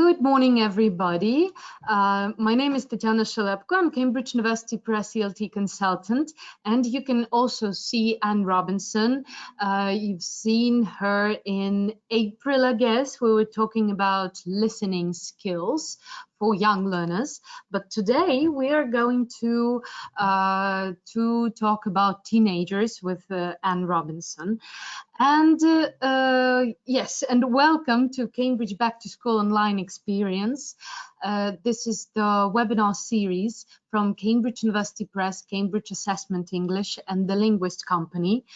Good morning, everybody. My name is Tatiana Shalepko. I'm Cambridge University Press ELT consultant, and you can also see Anne Robinson. You've seen her in April, I guess. We were talking about listening skills for young learners, but today we are going to talk about teenagers with Anne Robinson. And yes, and welcome to Cambridge Back to School Online Experience. This is the webinar series from Cambridge University Press, Cambridge Assessment English, and the Linguist Company,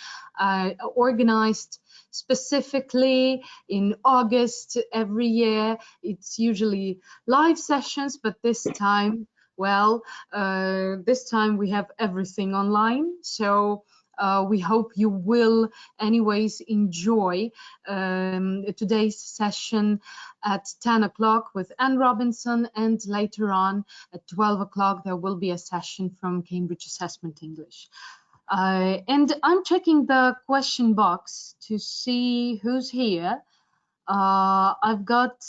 organized specifically in August every year. It's usually live sessions, but this time, well, this time we have everything online. So we hope you will anyways enjoy today's session at 10 o'clock with Anne Robinson, and later on at 12 o'clock there will be a session from Cambridge Assessment English. And I'm checking the question box to see who's here. I've got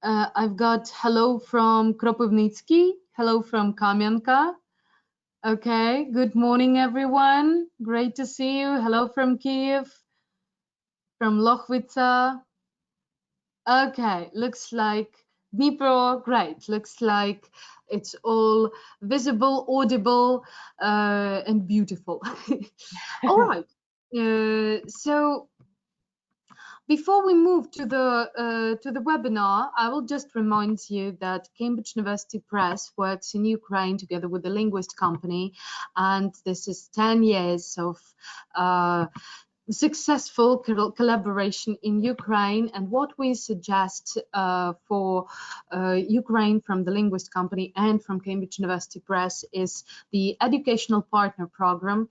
hello from Kropivnitsky, hello from Kamianka. Okay, good morning, everyone. Great to see you. Hello from Kiev, from Lochwitza. Okay, looks like Dnipro, great. Looks like it's all visible, audible, and beautiful. All right, so before we move to the webinar, I will just remind you that Cambridge University Press works in Ukraine together with the Linguist Company, and this is 10 years of successful collaboration in Ukraine. And what we suggest for Ukraine from the Linguist Company and from Cambridge University Press is the Educational Partner Program.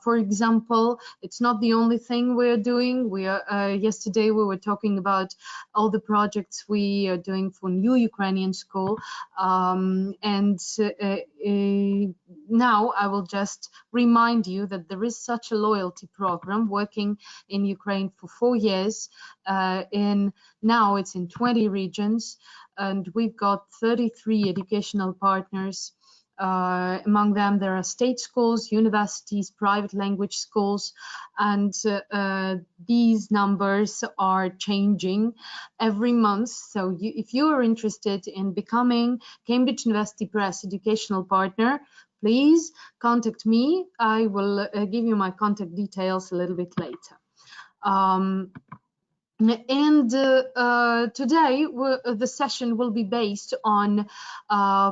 For example, it's not the only thing we're doing. Yesterday we were talking about all the projects we are doing for New Ukrainian School, and now I will just remind you that there is such a loyalty program working in Ukraine for 4 years. Now it's in 20 regions, and we've got 33 educational partners. Among them, there are state schools, universities, private language schools, and these numbers are changing every month. So if you are interested in becoming Cambridge University Press educational partner, please contact me. I will give you my contact details a little bit later. Today the session will be based on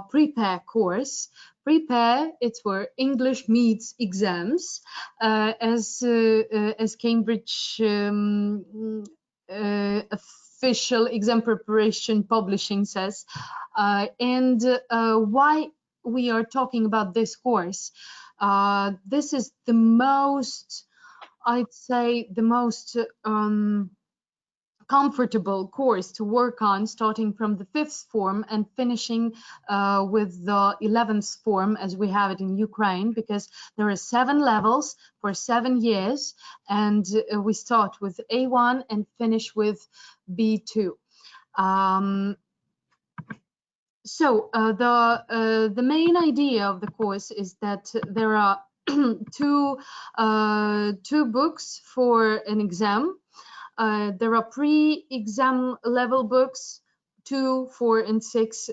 Prepare course. Prepare, it's for English meets exams, as Cambridge official exam preparation publishing says. Why we are talking about this course? This is the most, I'd say, the most comfortable course to work on, starting from the 5th form and finishing with the 11th form as we have it in Ukraine, because there are 7 levels for 7 years, and we start with A1 and finish with B2. So the main idea of the course is that there are two books for an exam. There are pre-exam level books 2, 4, and 6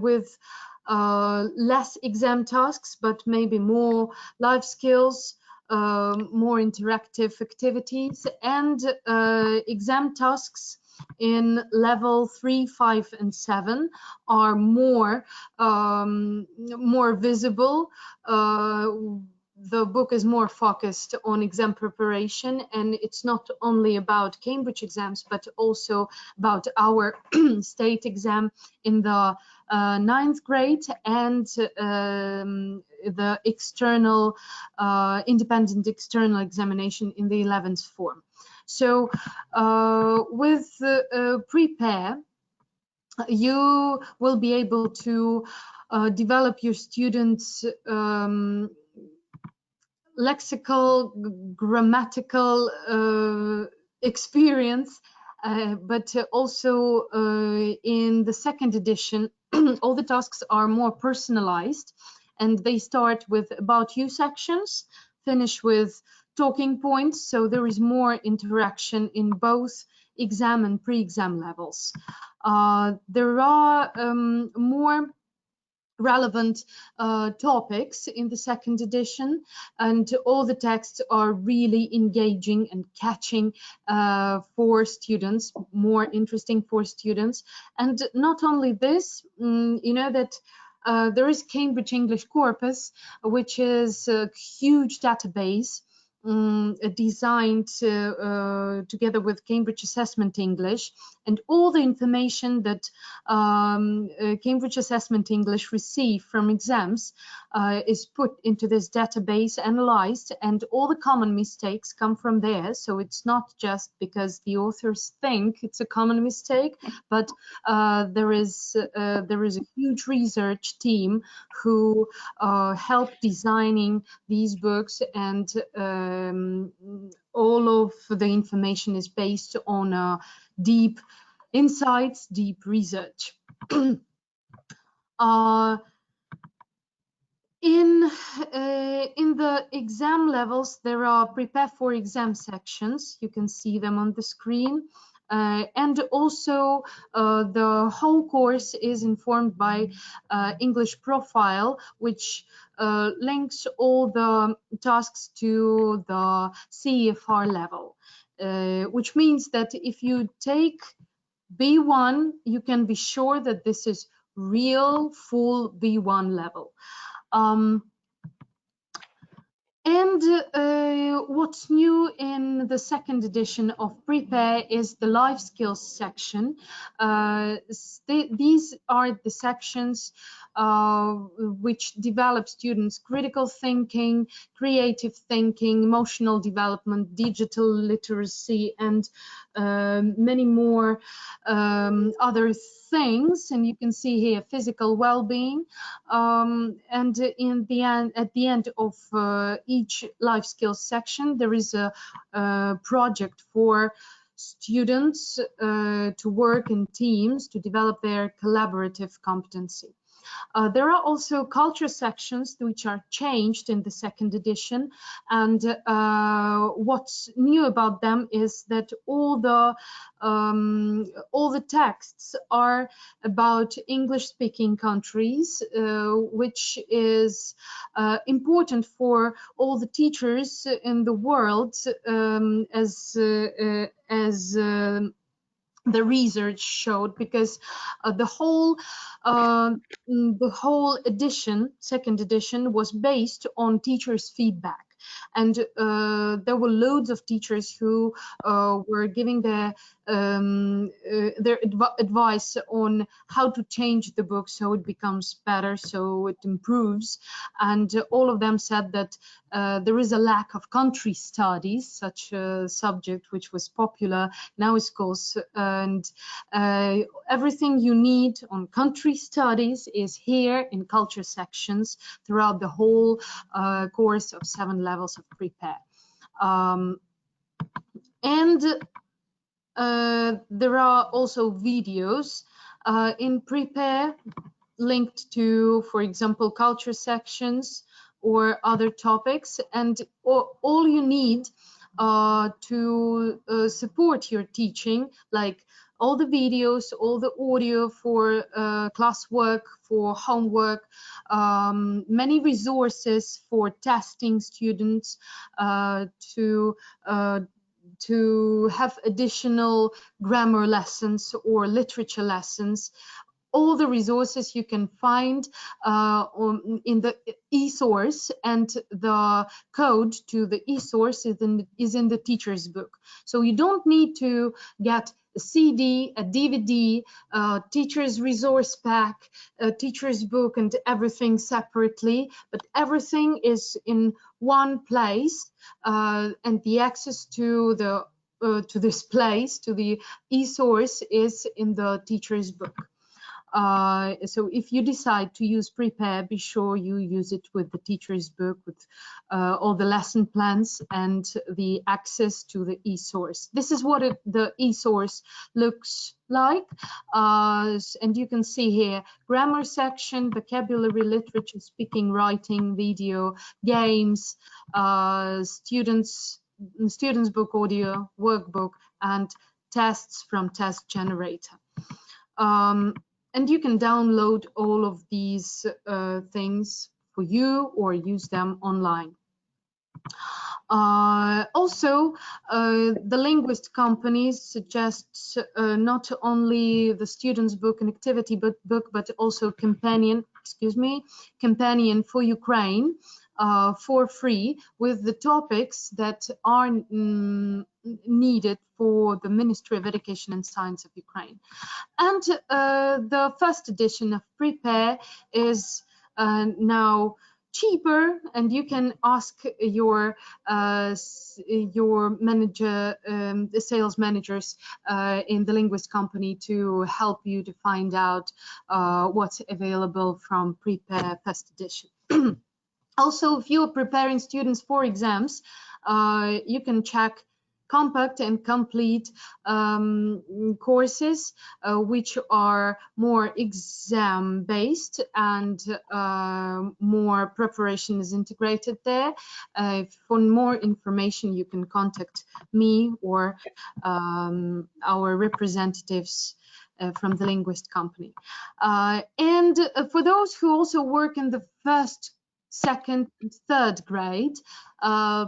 with less exam tasks, but maybe more life skills, more interactive activities, and exam tasks in level 3, 5, and 7 are more visible. The book is more focused on exam preparation, and it's not only about Cambridge exams, but also about our state exam in the 9th grade and the external, independent external examination in the 11th form. So with Prepare, you will be able to develop your students' lexical, grammatical experience but also in the second edition, all the tasks are more personalized, and they start with about you sections, finish with talking points, so there is more interaction in both exam and pre-exam levels. There are more relevant topics in the second edition, and all the texts are really engaging and catching for students, more interesting for students. And not only this, you know that there is Cambridge English Corpus, which is a huge database designed together with Cambridge Assessment English, and all the information that Cambridge Assessment English receive from exams is put into this database, analyzed, and all the common mistakes come from there. So it's not just because the authors think it's a common mistake, but there is a huge research team who help designing these books, and all of the information is based on deep insights, deep research. In the exam levels, there are prepare for exam sections. You can see them on the screen. And also the whole course is informed by English profile, which links all the tasks to the CEFR level, which means that if you take B1, you can be sure that this is real full B1 level. And what's new in the second edition of Prepare is the life skills section. These are the sections which develop students' critical thinking, creative thinking, emotional development, digital literacy, and many more other things. And you can see here physical well-being. And in the end, at the end of each life skills section, there is a project for students to work in teams to develop their collaborative competency. There are also culture sections which are changed in the second edition, and what's new about them is that all the texts are about English-speaking countries, which is important for all the teachers in the world, as the research showed, because the whole edition, second edition, was based on teachers' feedback. And there were loads of teachers who were giving their advice on how to change the book so it becomes better, so it improves. And all of them said that there is a lack of country studies, such a subject which was popular in our schools, and everything you need on country studies is here in culture sections throughout the whole course of 7 levels of Prepare. And there are also videos in Prepare linked to, for example, culture sections or other topics, and all you need to support your teaching, like all the videos, all the audio for classwork, for homework, many resources for testing students, to have additional grammar lessons or literature lessons. All the resources you can find in the e-source, and the code to the e-source is in the teacher's book. So you don't need to get a CD, a DVD, teacher's resource pack, a teacher's book, and everything separately, but everything is in one place, and the access to this place, to the e-source, is in the teacher's book. So if you decide to use Prepare, be sure you use it with the teacher's book, with all the lesson plans and the access to the e-source. This is what the e-source looks like, and you can see here grammar section, vocabulary, literature, speaking, writing, video, games, students book audio, workbook, and tests from test generator. And you can download all of these things for you or use them online. Also, the linguist companies suggest not only the student's book and activity book, but also companion for Ukraine for free with the topics that are needed for the Ministry of Education and Science of Ukraine. And the first edition of Prepare is now cheaper, and you can ask your manager, the sales managers in the linguist company to help you to find out what's available from Prepare first edition. Also, if you're preparing students for exams, you can check compact and complete courses which are more exam based and more preparation is integrated there. For more information, you can contact me or our representatives from the linguist company. And for those who also work in the first, second, and third grade,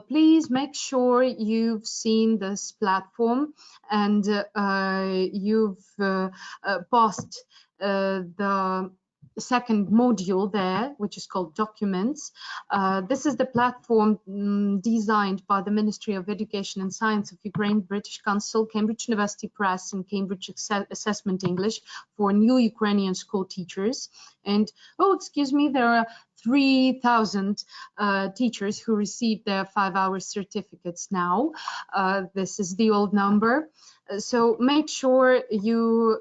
please make sure you've seen this platform and you've passed the second module there, which is called Documents. This is the platform designed by the Ministry of Education and Science of Ukraine, British Council, Cambridge University Press, and Cambridge Assessment English for new Ukrainian school teachers. And, oh, excuse me, there are 3,000 teachers who received their 5-hour certificates now. This is the old number. So make sure you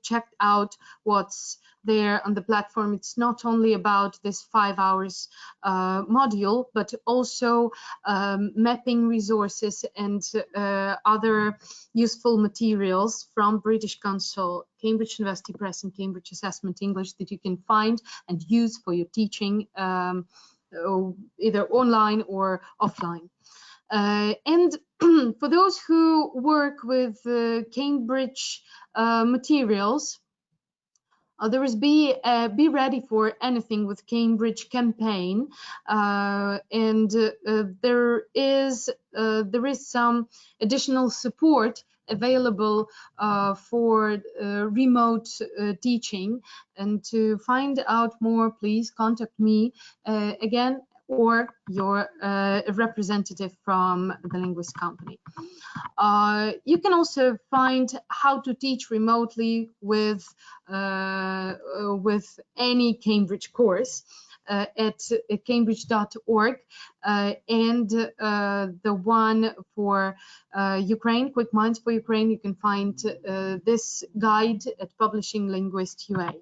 checked out what's there on the platform. It's not only about this 5 hours module, but also mapping resources and other useful materials from British Council, Cambridge University Press, and Cambridge Assessment English that you can find and use for your teaching either online or offline. And for those who work with Cambridge materials, there is be ready for anything with Cambridge campaign, and there is some additional support available for remote teaching. And to find out more, please contact me again, or your representative from the linguist company. You can also find how to teach remotely with any Cambridge course at cambridge.org, and the one for Ukraine, Quick Minds for Ukraine, you can find this guide at Publishing Linguist UA.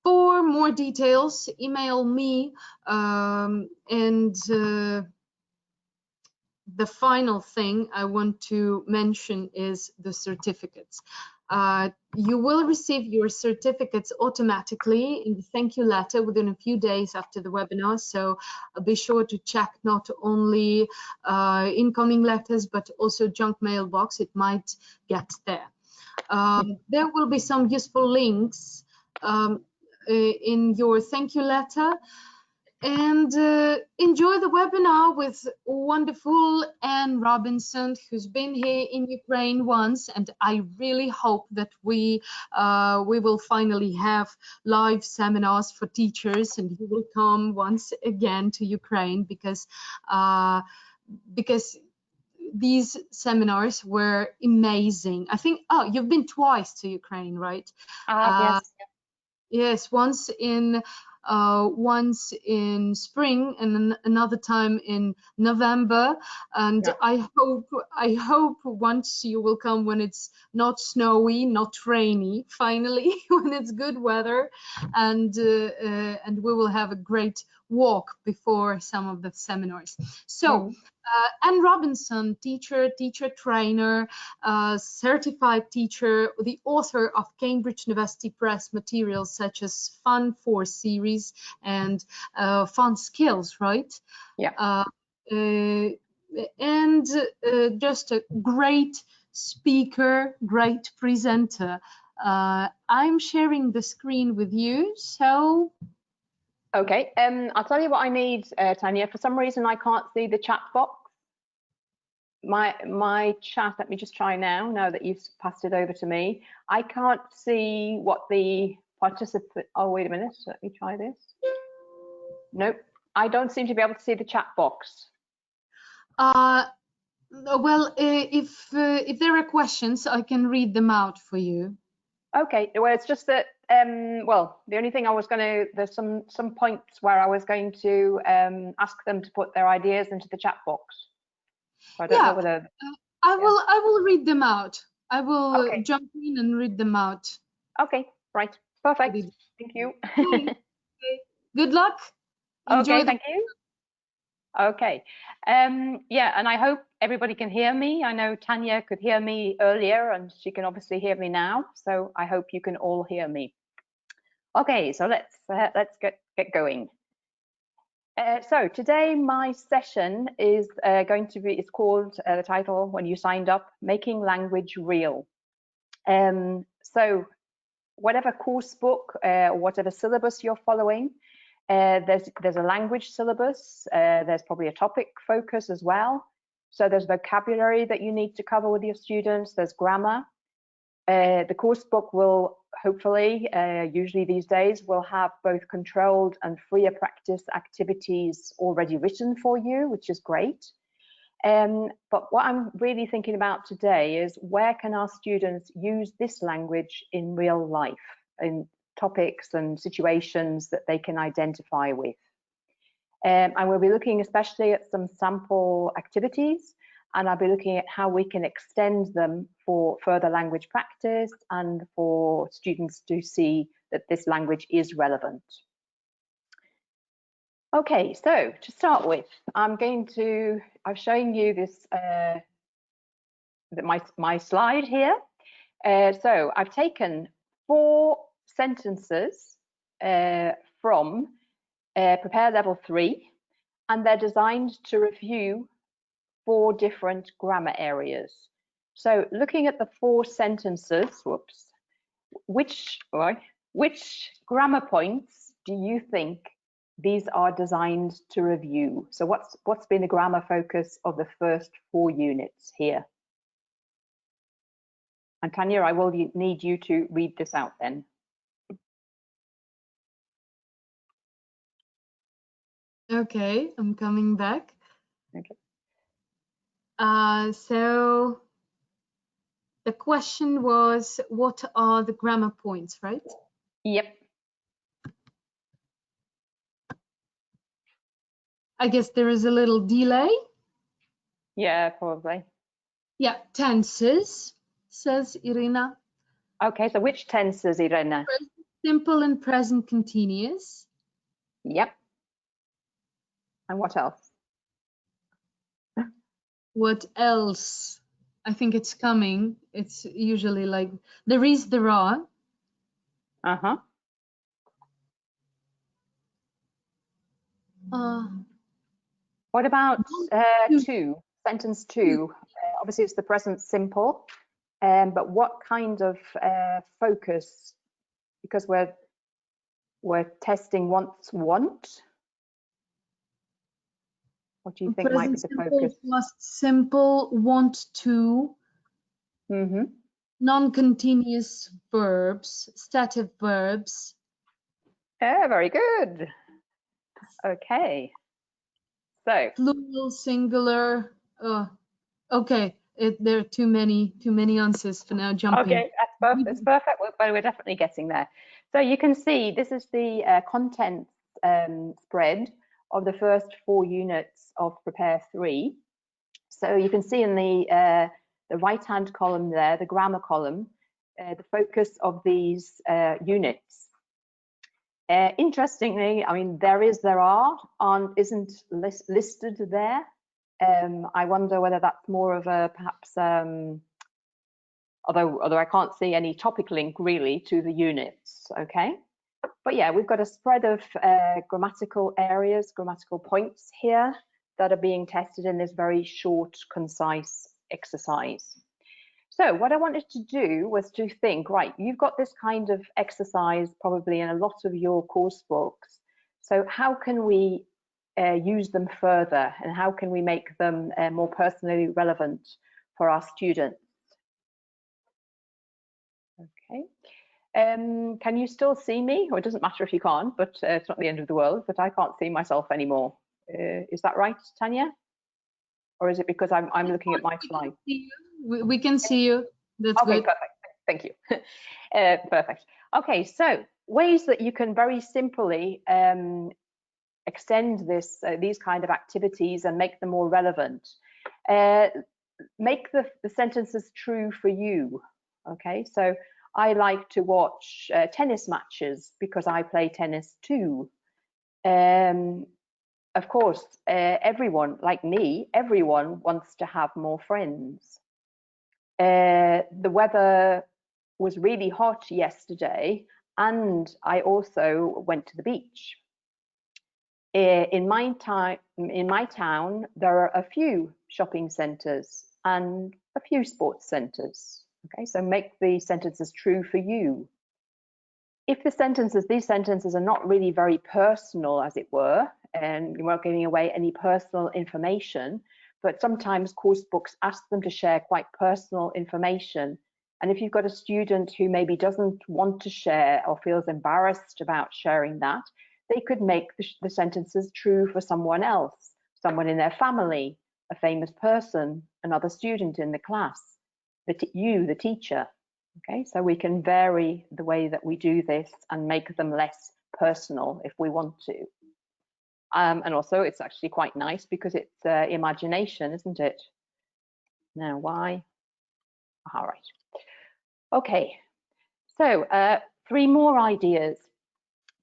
For more details, email me, and the final thing I want to mention is the certificates. You will receive your certificates automatically in the thank you letter within a few days after the webinar, so be sure to check not only incoming letters but also junk mailbox. It might get there. There will be some useful links in your thank you letter, and enjoy the webinar with wonderful Anne Robinson, who's been here in Ukraine once, and I really hope that we will finally have live seminars for teachers, and you will come once again to Ukraine, because these seminars were amazing. I think, oh, you've been twice to Ukraine, right? Yes. Yes, once in once in spring and another time in November. And I hope once you will come when it's not snowy, not rainy, finally, when it's good weather, and we will have a great walk before some of the seminars. So Anne Robinson, teacher trainer, certified teacher, the author of Cambridge University Press materials such as Fun 4 series and Fun Skills, right? Yeah. And just a great speaker, great presenter. I'm sharing the screen with you, so. Okay, I'll tell you what I need, Tanya. For some reason, I can't see the chat box. My chat, let me just try now that you've passed it over to me. I can't see what the participant, oh, wait a minute, let me try this. Nope, I don't seem to be able to see the chat box. Well, if there are questions, I can read them out for you. Okay, well, it's just that, well, the only thing I was going to, there's some points where I was going to ask them to put their ideas into the chat box. So I don't know whether... I will read them out. I will jump in and read them out. Okay, right, perfect. Thank you. Okay. Good luck. Enjoy thank you. Okay, yeah, and I hope everybody can hear me. I know Tanya could hear me earlier, and she can obviously hear me now. So I hope you can all hear me. Okay, so let's get going. So today my session is going to be, it's called, the title when you signed up, Making Language Real. So whatever course book, whatever syllabus you're following, there's a language syllabus, there's probably a topic focus as well. So there's vocabulary that you need to cover with your students, there's grammar. The course book will hopefully, usually these days, will have both controlled and freer practice activities already written for you, which is great. But what I'm really thinking about today is where can our students use this language in real life, in topics and situations that they can identify with. And we'll be looking especially at some sample activities, and I'll be looking at how we can extend them for further language practice and for students to see that this language is relevant. Okay, so to start with, I'm showing you this, my slide here. So I've taken 4 sentences from Prepare Level 3, and they're designed to review 4 different grammar areas. So looking at the 4 sentences, which grammar points do you think these are designed to review? So what's been the grammar focus of the first 4 units here? And Tanya, I will need you to read this out then. Okay, I'm coming back. Okay. So the question was, what are the grammar points, right? Yep. I guess there is a little delay. Yeah, probably. Yeah, tenses, says Irina. Okay, so which tenses, Irina? Present simple and present continuous. Yep. And what else? What else? I think it's coming. It's usually like there is, there are. Uh-huh. What about 2, sentence 2? Obviously it's the present simple, but what kind of focus, because we're testing want. What do you think might be the focus? Past simple, want to. Mm-hmm. Non-continuous verbs, stative verbs. Yeah, very good. Okay. So Plural, singular. Okay, there are too many answers for now. Jumping. Okay, that's perfect. It's perfect. We're definitely getting there. So you can see this is the contents spread of the first 4 units of Prepare 3. So you can see in the right-hand column there, the grammar column, the focus of these units. Interestingly, I mean, there are, isn't listed there. I wonder whether that's more of a perhaps, although I can't see any topic link really to the units, okay? But yeah, we've got a spread of grammatical areas, grammatical points here that are being tested in this very short, concise exercise. So what I wanted to do was to think, right, you've got this kind of exercise probably in a lot of your course books. So how can we use them further, and how can we make them more personally relevant for our students? Okay. Can you still see me? Or it doesn't matter if you can't, but it's not the end of the world, but I can't see myself anymore. Is that right, Tanya? Or is it because I'm looking at my slide? We can see you. That's okay, good. Perfect. Thank you. Perfect. Okay, so ways that you can very simply extend these kind of activities and make them more relevant. Make the sentences true for you. Okay, so I like to watch tennis matches because I play tennis too. Of course, everyone, like me, everyone wants to have more friends. The weather was really hot yesterday, and I also went to the beach. In my town, there are a few shopping centres and a few sports centres. Okay, so make the sentences true for you. If these sentences are not really very personal, as it were, and you weren't giving away any personal information, but sometimes course books ask them to share quite personal information. And if you've got a student who maybe doesn't want to share or feels embarrassed about sharing that, they could make the sentences true for someone else, someone in their family, a famous person, another student in the class, you, the teacher. Okay, so we can vary the way that we do this and make them less personal if we want to. And also it's actually quite nice because it's imagination, isn't it? Now, why? All right. Okay, so 3 more ideas.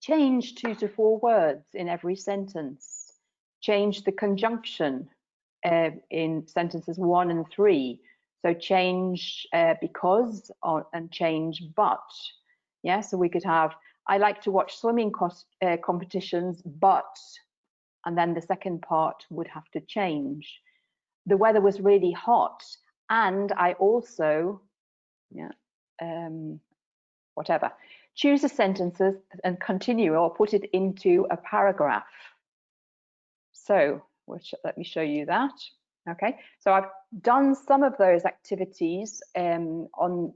Change 2 to 4 words in every sentence. Change the conjunction in sentences 1 and 3. So change because and change but. Yeah, so we could have, I like to watch swimming competitions, but, and then the second part would have to change. The weather was really hot, and I also, yeah, whatever. Choose the sentences and continue or put it into a paragraph. So let me show you that. Okay, so I've done some of those activities in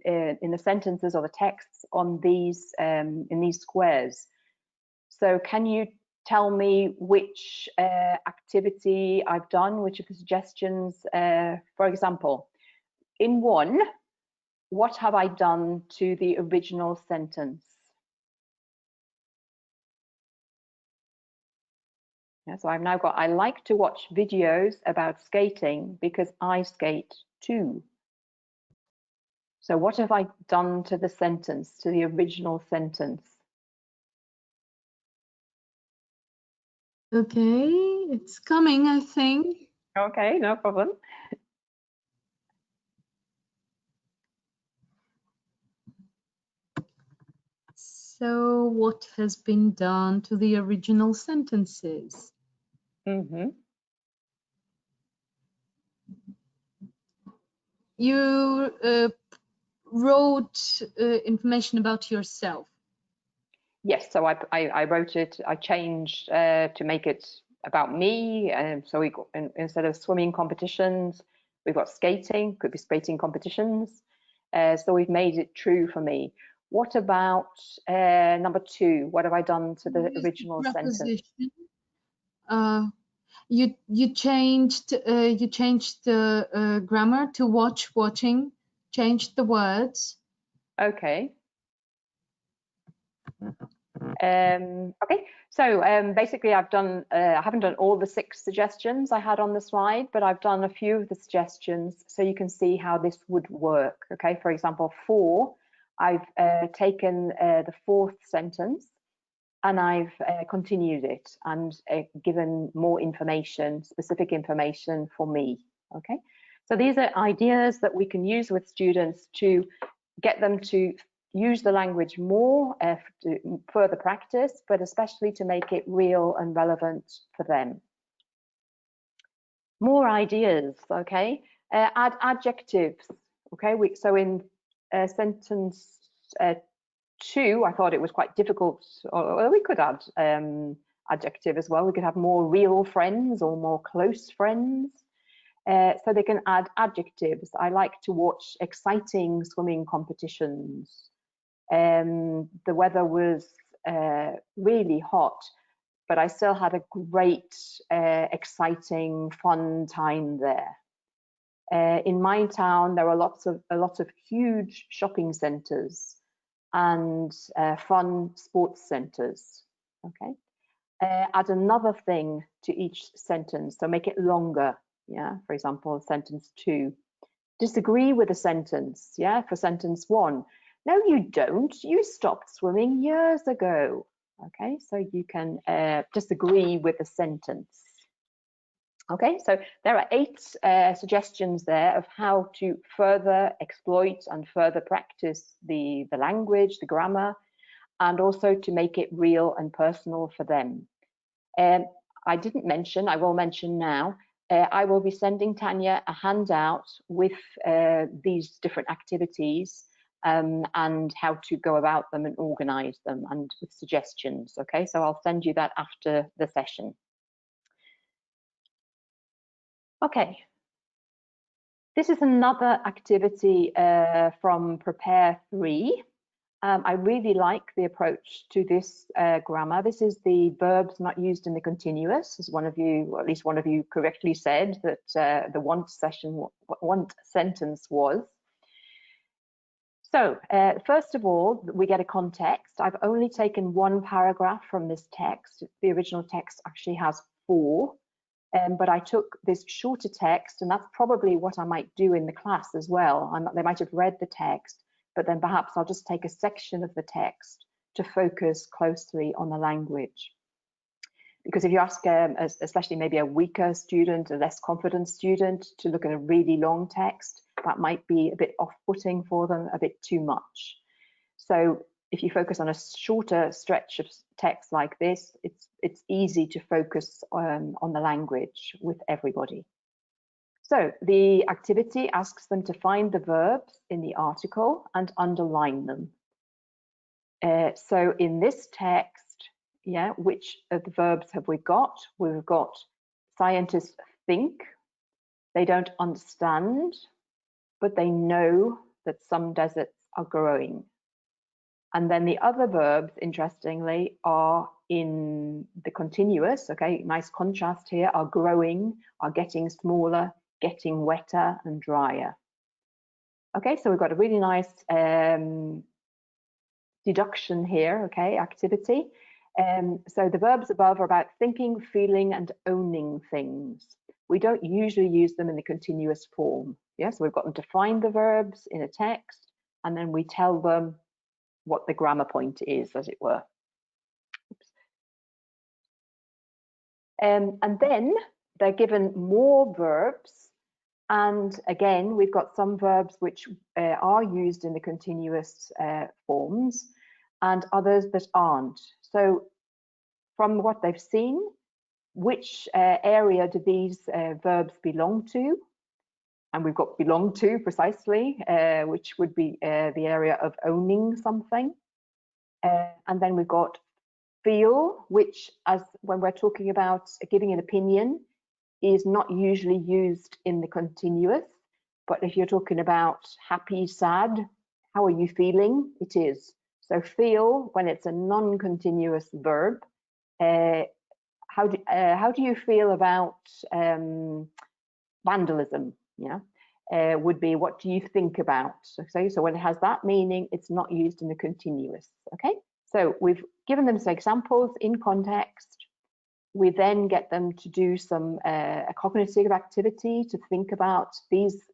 the sentences or the texts on these in these squares. So can you tell me which activity I've done, which of the suggestions? For example, in 1, what have I done to the original sentence? Yeah, so I've now got, I like to watch videos about skating because I skate too. So what have I done to the sentence, to the original sentence? Okay, it's coming, I think. Okay, no problem. So what has been done to the original sentences? Mm-hmm. You wrote information about yourself. Yes, so I wrote it, I changed to make it about me. And so we got, instead of swimming competitions, we've got skating, could be skating competitions. So we've made it true for me. What about number 2? What have I done to the original sentence? You changed the grammar to watching, changed the words. Okay. Okay, so basically I haven't done all the 6 suggestions I had on the slide, but I've done a few of the suggestions so you can see how this would work. Okay, for example, 4, I've taken the 4th sentence and I've continued it and given more information, specific information for me. Okay, so these are ideas that we can use with students to get them to use the language more, to further practice, but especially to make it real and relevant for them. More ideas, okay? Add adjectives, okay? So in sentence 2, I thought it was quite difficult, or we could add adjective as well. We could have more real friends or more close friends. So they can add adjectives. I like to watch exciting swimming competitions. The weather was really hot, but I still had a great, exciting, fun time there. In my town, there are a lot of huge shopping centres and fun sports centres. Okay, add another thing to each sentence, so make it longer. Yeah, for example, sentence 2. Disagree with a sentence. Yeah, for sentence 1. No, you don't. You stopped swimming years ago. Okay, so you can disagree with a sentence. Okay, so there are 8 suggestions there of how to further exploit and further practice the language, the grammar, and also to make it real and personal for them. I didn't mention, I will mention now, I will be sending Tanya a handout with these different activities and how to go about them and organize them, and with suggestions. Okay, so I'll send you that after the session. Okay, this is another activity from Prepare 3. I really like the approach to this grammar. This is the verbs not used in the continuous, as one of you, or at least one of you correctly said that the want sentence was. So first of all, we get a context. I've only taken 1 paragraph from this text. The original text actually has 4. But I took this shorter text, and that's probably what I might do in the class as well. They might have read the text, but then perhaps I'll just take a section of the text to focus closely on the language. Because if you ask, especially maybe a weaker student, a less confident student, to look at a really long text, that might be a bit off-putting for them, a bit too much. So if you focus on a shorter stretch of text like this, it's easy to focus on the language with everybody. So the activity asks them to find the verbs in the article and underline them. So in this text, yeah, which of the verbs have we got? We've got scientists think, they don't understand, but they know that some deserts are growing. And then the other verbs, interestingly, are in the continuous. Okay, nice contrast here, are growing, are getting smaller, getting wetter and drier. Okay, so we've got a really nice deduction here, okay, activity. So the verbs above are about thinking, feeling and owning things. We don't usually use them in the continuous form. Yeah, so we've got them to find the verbs in a text, and then we tell them what the grammar point is, as it were. And then they're given more verbs, and again we've got some verbs which are used in the continuous forms and others that aren't. So from what they've seen, which area do these verbs belong to? And we've got belong to precisely, which would be the area of owning something. And then we've got feel, which, as when we're talking about giving an opinion, is not usually used in the continuous. But if you're talking about happy, sad, how are you feeling? It is. So feel, when it's a non-continuous verb, how do you feel about vandalism? Yeah, would be what do you think about? So when it has that meaning, it's not used in the continuous. Okay, So we've given them some examples in context. We then get them to do some a cognitive activity to think about these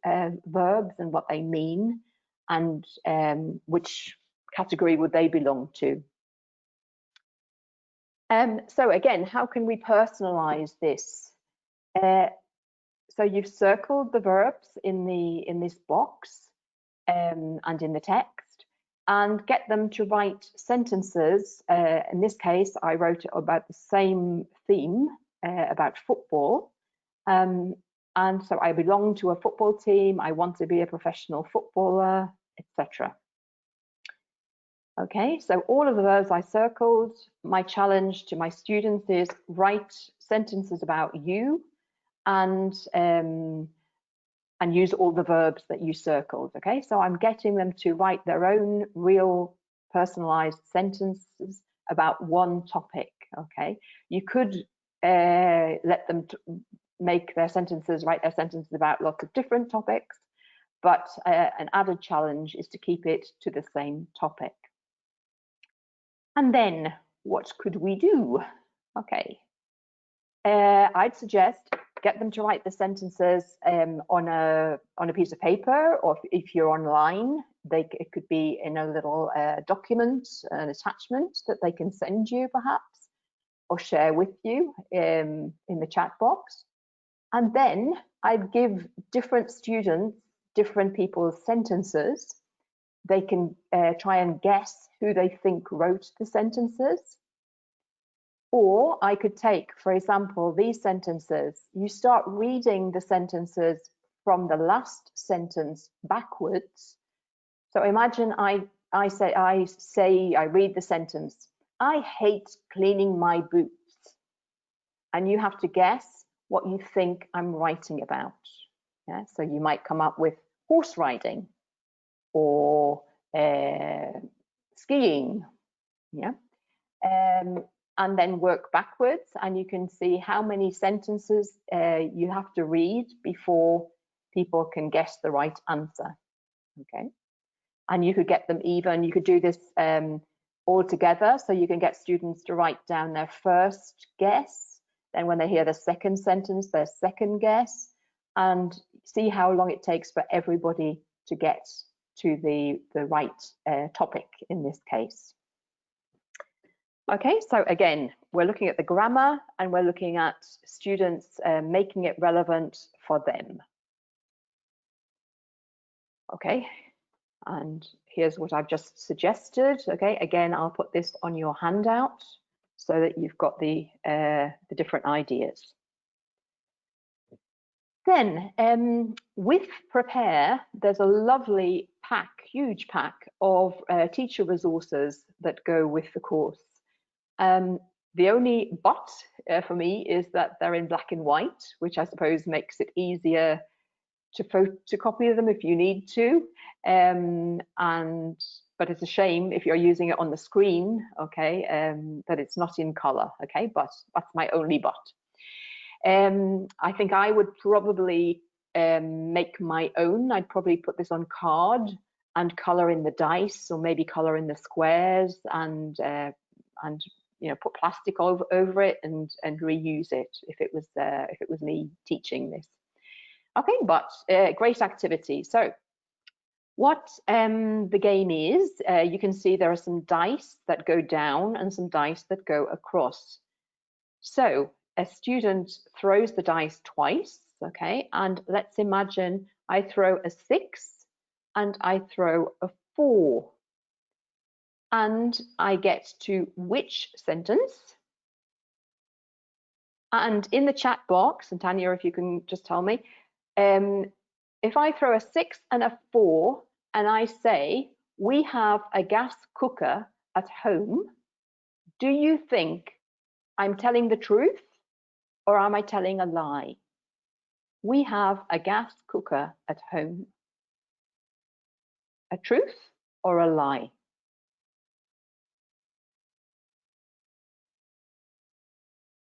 verbs and what they mean, and which category would they belong to. So again, how can we personalize this? So you've circled the verbs in this box and in the text, and get them to write sentences. In this case, I wrote about the same theme about football. And so I belong to a football team, I want to be a professional footballer, etc. Okay, so all of the verbs I circled. My challenge to my students is write sentences about you and use all the verbs that you circled. Okay, so I'm getting them to write their own real personalized sentences about one topic. Okay, you could let them make their sentences, write their sentences about lots of different topics, but an added challenge is to keep it to the same topic. And then what could we do? Okay, I'd suggest get them to write the sentences on a piece of paper, or if you're online, it could be in a little document, an attachment that they can send you perhaps, or share with you in the chat box. And then I'd give different students different people's sentences. They can try and guess who they think wrote the sentences. Or I could take, for example, these sentences. You start reading the sentences from the last sentence backwards. So imagine I read the sentence, I hate cleaning my boots. And you have to guess what you think I'm writing about. Yeah? So you might come up with horse riding or skiing. Yeah. And then work backwards, and you can see how many sentences you have to read before people can guess the right answer. Okay, and you could get them even. You could do this all together, so you can get students to write down their first guess, then when they hear the second sentence, their second guess, and see how long it takes for everybody to get to the right topic in this case. Okay, so again, we're looking at the grammar and we're looking at students making it relevant for them. Okay, and here's what I've just suggested. Okay, again, I'll put this on your handout so that you've got the different ideas. Then with Prepare, there's a lovely pack, huge pack of teacher resources that go with the course. The only but for me is that they're in black and white, which I suppose makes it easier to copy them if you need to. But it's a shame if you're using it on the screen, okay, that it's not in color, okay, but that's my only but. I think I would probably make my own. I'd probably put this on card and color in the dice, or maybe color in the squares, and you know, put plastic over it and reuse it if it was me teaching this. Okay, but great activity. So what the game is, you can see there are some dice that go down and some dice that go across. So a student throws the dice twice, okay, and let's imagine I throw a 6 and I throw a 4. And I get to which sentence? And in the chat box, and Tanya, if you can just tell me, if I throw a 6 and a 4 and I say, we have a gas cooker at home, do you think I'm telling the truth or am I telling a lie? We have a gas cooker at home. A truth or a lie?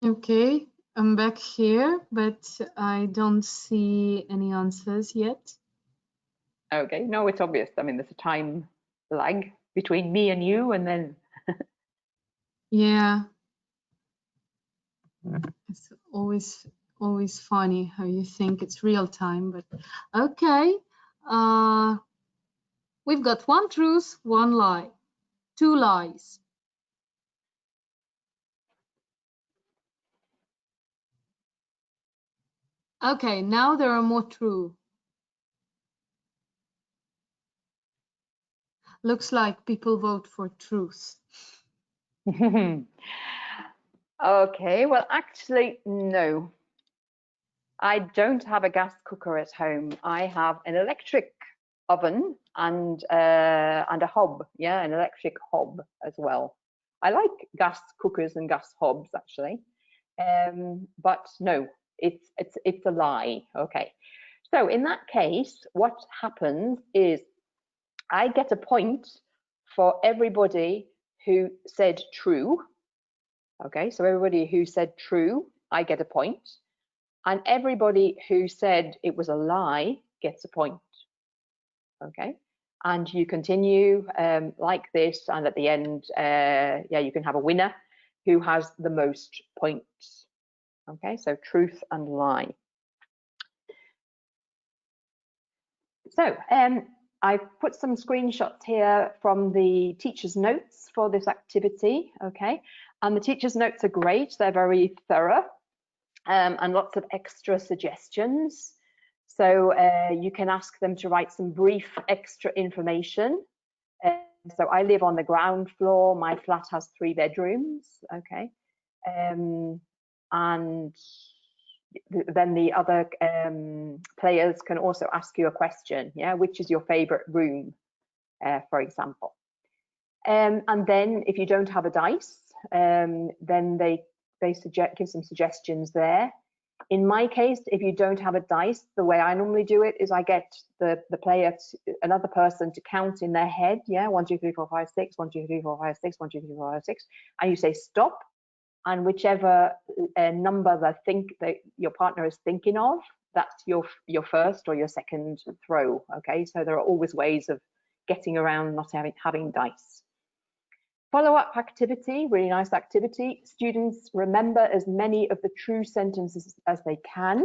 Okay, I'm back here, but I don't see any answers yet. Okay, no, it's obvious. I mean, there's a time lag between me and you, and then Yeah. It's always funny how you think it's real time, but okay. We've got one truth, one lie, two lies. Okay, now there are more true. Looks like people vote for truth. Okay, well, actually, no. I don't have a gas cooker at home. I have an electric oven and a hob, yeah, an electric hob as well. I like gas cookers and gas hobs actually, but no, it's a lie. Okay, so in that case, what happens is I get a point for everybody who said true. Okay, so everybody who said true, I get a point. And everybody who said it was a lie gets a point. Okay, and you continue like this, and at the end, yeah, you can have a winner who has the most points. Okay, so truth and lie. So I've put some screenshots here from the teacher's notes for this activity. Okay, and the teacher's notes are great. They're very thorough. And lots of extra suggestions. So you can ask them to write some brief extra information. So I live on the ground floor. My flat has 3 bedrooms. Okay. And then the other players can also ask you a question. Yeah, which is your favorite room, for example. And then if you don't have a dice, then they give some suggestions there. In my case, if you don't have a dice, the way I normally do it is I get the player, another person, to count in their head. Yeah, 1, 2, 3, 4, 5, 6, 1, 2, 3, 4, 5, 6, 1, 2, 3, 4, 5, 6, and you say stop, and whichever number that your partner is thinking of, that's your first or your second throw. Okay, so there are always ways of getting around not having dice. Follow-up activity, really nice activity. Students remember as many of the true sentences as they can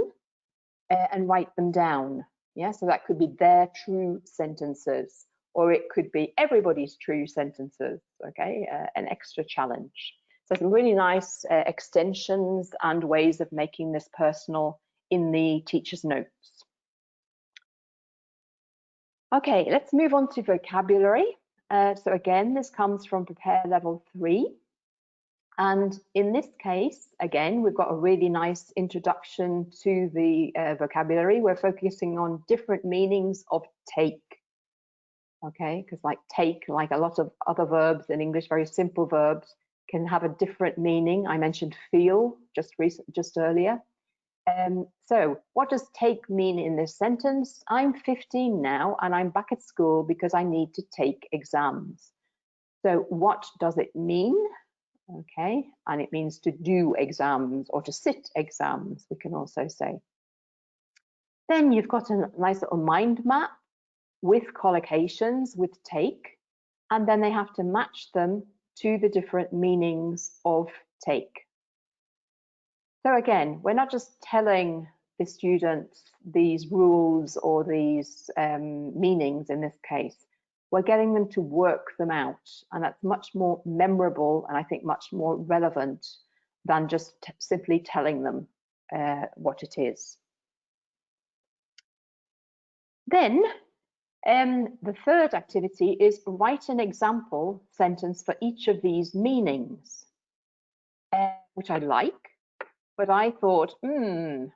and write them down. Yeah, so that could be their true sentences, or it could be everybody's true sentences. Okay, an extra challenge. So some really nice extensions and ways of making this personal in the teacher's notes. Okay, let's move on to vocabulary. So again, this comes from Prepare Level 3. And in this case, again, we've got a really nice introduction to the vocabulary. We're focusing on different meanings of take. Okay, because like take, like a lot of other verbs in English, very simple verbs, can have a different meaning. I mentioned feel just earlier. So what does take mean in this sentence? I'm 15 now and I'm back at school because I need to take exams. So what does it mean? Okay, and it means to do exams or to sit exams, we can also say. Then you've got a nice little mind map with collocations with take, and then they have to match them to the different meanings of take. So again, we're not just telling the students these rules or these meanings in this case. We're getting them to work them out, and that's much more memorable and I think much more relevant than just simply telling them what it is. Then the third activity is write an example sentence for each of these meanings, which I like. But I thought,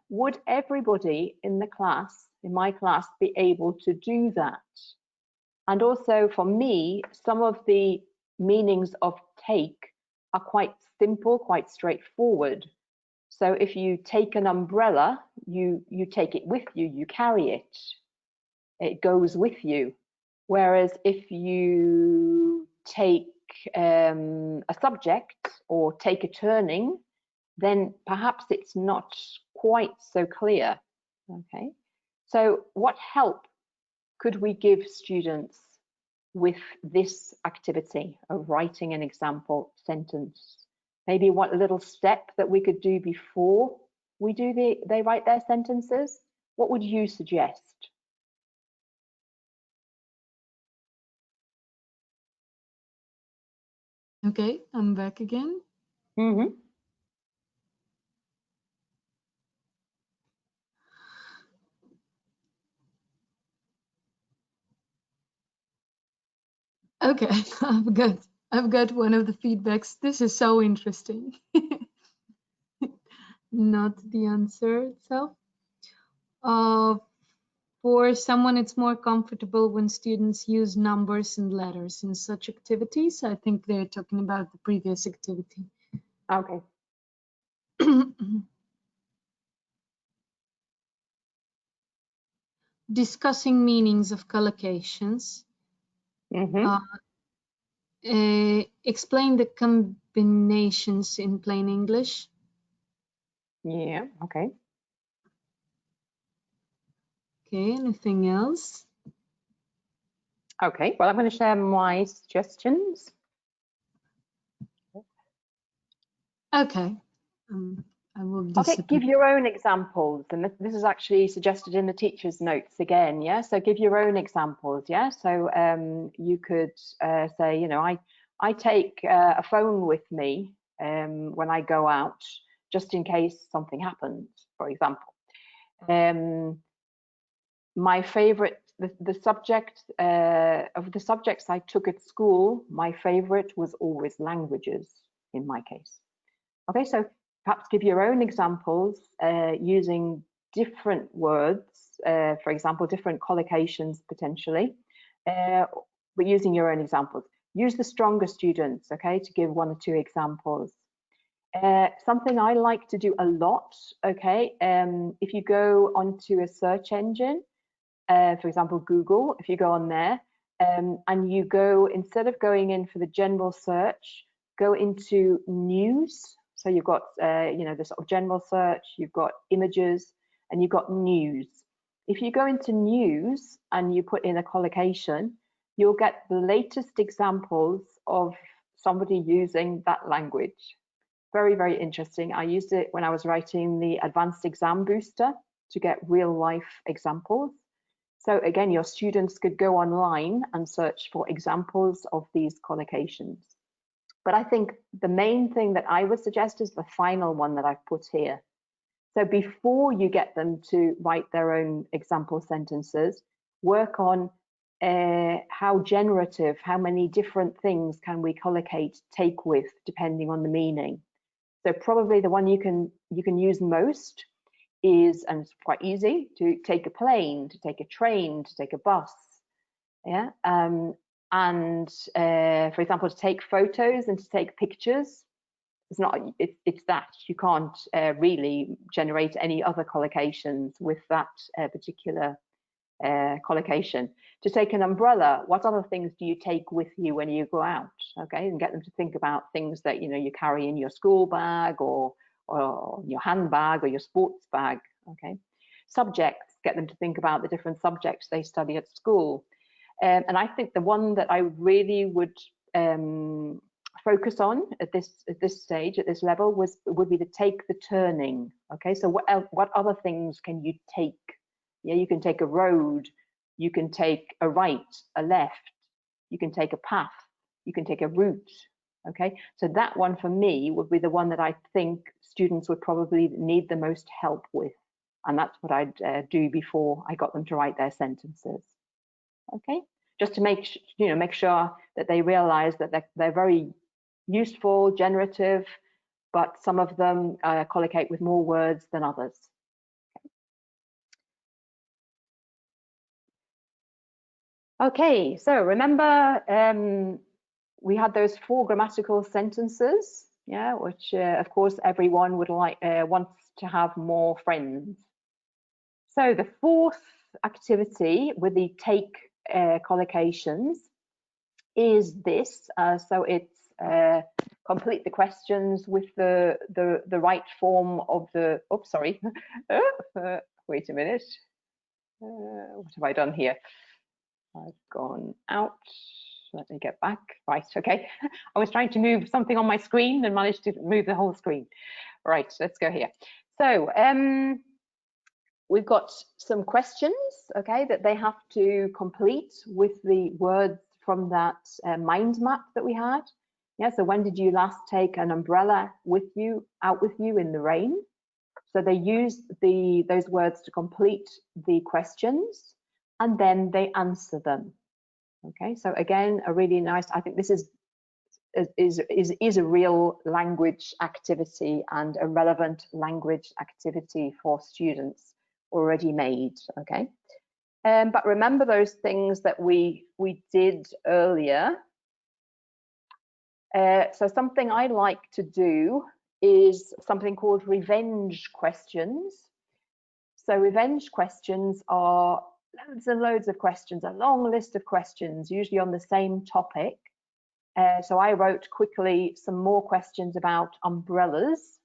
would everybody in the class, in my class, be able to do that? And also for me, some of the meanings of take are quite simple, quite straightforward. So if you take an umbrella, you take it with you, you carry it. It goes with you. Whereas if you take a subject or take a turning, then perhaps it's not quite so clear. Okay, so what help could we give students with this activity of writing an example sentence? Maybe what little step that we could do before we do they write their sentences? What would you suggest? Okay, I'm back again. Mm-hmm. Okay, I've got one of the feedbacks. This is so interesting. Not the answer itself. For someone, it's more comfortable when students use numbers and letters in such activities. I think they're talking about the previous activity. Okay. Discussing meanings of collocations. Mm-hmm. Explain the combinations in plain English. Yeah, okay. Okay, anything else? Okay, well, I'm going to share my suggestions. Okay, I will disappear. Okay, give your own examples, and this is actually suggested in the teacher's notes again, yeah? So give your own examples, yeah? So you could say, you know, I take a phone with me when I go out, just in case something happens, for example. My favorite, the subject of the subjects I took at school, my favorite was always languages in my case. Okay, so perhaps give your own examples using different words, for example, different collocations potentially, but using your own examples. Use the stronger students, okay, to give one or two examples. Something I like to do a lot, okay, if you go onto a search engine, for example, Google, if you go on there and you go, instead of going in for the general search, go into news. So you've got, you know, the sort of general search, you've got images, and you've got news. If you go into news and you put in a collocation, you'll get the latest examples of somebody using that language. Very, very interesting. I used it when I was writing the advanced exam booster to get real life examples. So again, your students could go online and search for examples of these collocations. But I think the main thing that I would suggest is the final one that I've put here. So before you get them to write their own example sentences, work on how generative, how many different things can we collocate take with, depending on the meaning. So probably the one you can use most is, and it's quite easy, to take a plane, to take a train, to take a bus, yeah, and for example, to take photos and to take pictures. It's not, it's that you can't really generate any other collocations with that particular collocation. To take an umbrella, what other things do you take with you when you go out? Okay, and get them to think about things that, you know, you carry in your school bag or your handbag or your sports bag. Okay, subjects, get them to think about the different subjects they study at school. And I think the one that I really would focus on at this stage, at this level, would be to take the turning. Okay, so what other things can you take? Yeah, you can take a road, you can take a right, a left, you can take a path, you can take a route. Okay, so that one for me would be the one that I think students would probably need the most help with, and that's what I'd do before I got them to write their sentences. Okay, just to make sure that they realize that they're very useful, generative, but some of them collocate with more words than others. Okay, so remember we had those 4 grammatical sentences, yeah, which of course everyone would like wants to have more friends. So the 4th activity with the take collocations is this. So it's complete the questions with the right form of the. Oh, sorry. Wait a minute. What have I done here? I've gone out. Let me get back. Right, okay. I was trying to move something on my screen and managed to move the whole screen. Right, let's go here. So we've got some questions, okay, that they have to complete with the words from that mind map that we had. Yeah, so when did you last take an umbrella with you, out with you in the rain? So they use those words to complete the questions, and then they answer them. Okay, so again, a really nice, I think this is a real language activity and a relevant language activity for students already made. Okay, but remember those things that we did earlier. So something I like to do is something called revenge questions. So revenge questions are loads and loads of questions, a long list of questions, usually on the same topic. So I wrote quickly some more questions about umbrellas.